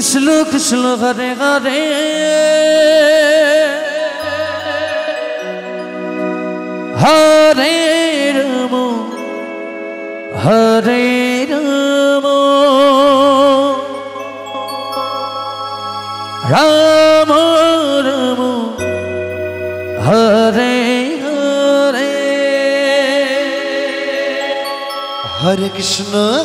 Krishna Krishna Hare Hare Hare Rama Hare Rama Rama Rama Hare Hare Hare Krishna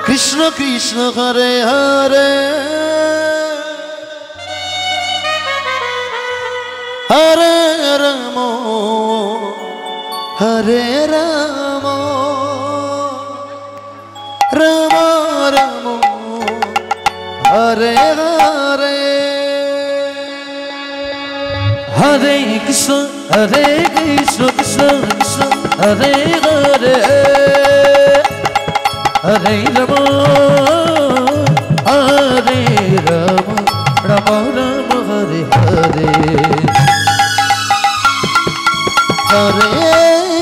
Krishna Krishna Hare Hare Hare Rama Hare Rama Rama Rama Hare Hare Hare Krishna Krishna Krishna Hare Hare Hare Rama Hare Rama Rama Rama Hare Hare Hare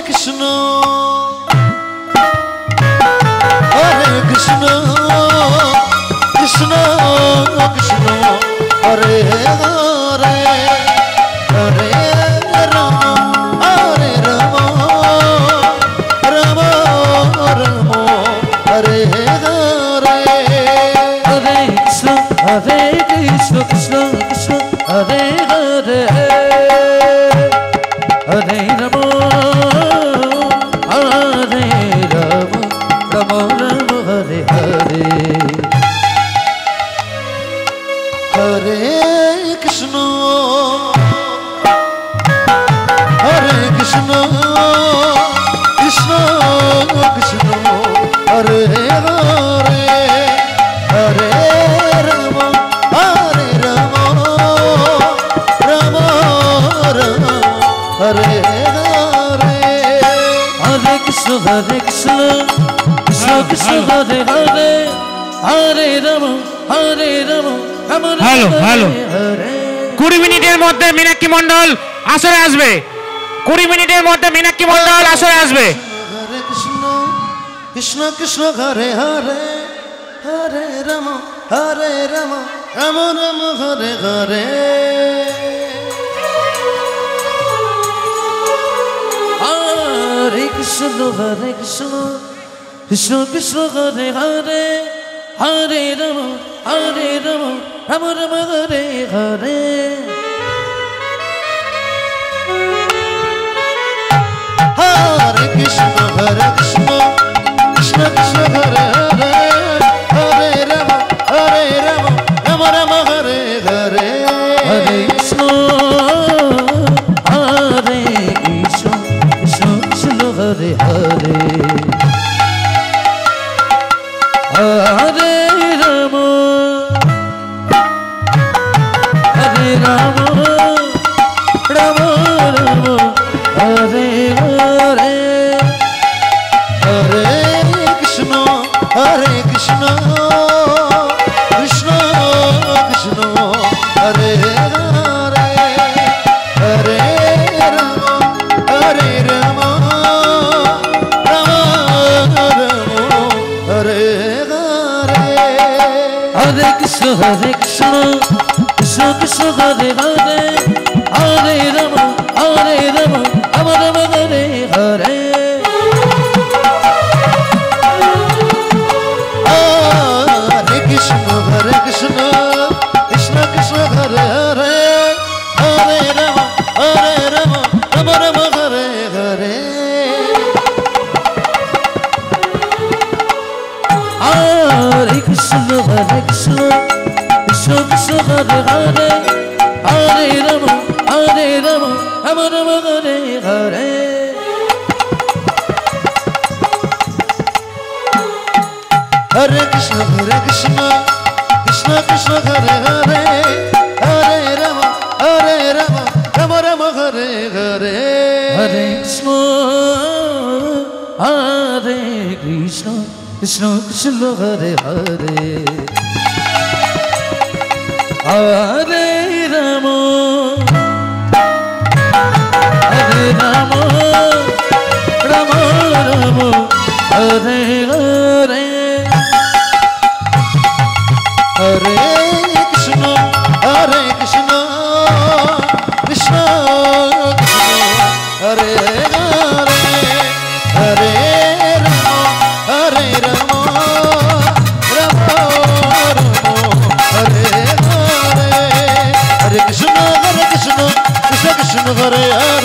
Krishna Krishna Krishna Hare Hare Hare Rama Hare Rama Rama Rama Hare Hare Hare Krishna Krishna Krishna Hare Hare Hare Rama Hare Rama Rama Rama Hare Hare Hare Krishna Krishna Krishna Hare Hare Hare Rama Hare Rama Rama Rama Hare Hare Hare Krishna Krishna Krishna Hare Hare Hare Rama Hare Rama Rama Rama hello 20 মিনিটের মধ্যে মীনাক্ষী মণ্ডল আসরে আসবে 20 মিনিটের মধ্যে মীনাক্ষী মণ্ডল আসরে আসবে Hare Krishna Krishna Krishna Hare Hare Hare Rama Hare Rama Rama Rama Hare Hare Hare Krishna Krishna Krishna Hare Hare Hare Rama Rama Rama Hare Hare Hare Krishna Krishna Krishna Hare Hare Hare Rama Rama Rama Hare Hare Hare Krishna Krishna Krishna Hare Hare Hare Rama Rama Rama Hare Hare Hare Krishna Krishna Krishna Hare Hare Hare Rama Rama Rama Hare Hare Hare Krishna Krishna Krishna Hare Hare Hare Rama Rama Rama Hare Hare Hare Krishna Krishna Krishna Hare Hare Hare Rama Rama Rama Hare Hare Hare Krishna Krishna Krishna Hare Hare Hare Rama Rama Rama Hare Hare Hare Krishna Krishna Krishna Hare Hare Hare Rama Rama Rama Hare Hare Hare Krishna Krishna Krishna Hare Hare Hare Rama Rama Rama Hare Hare Hare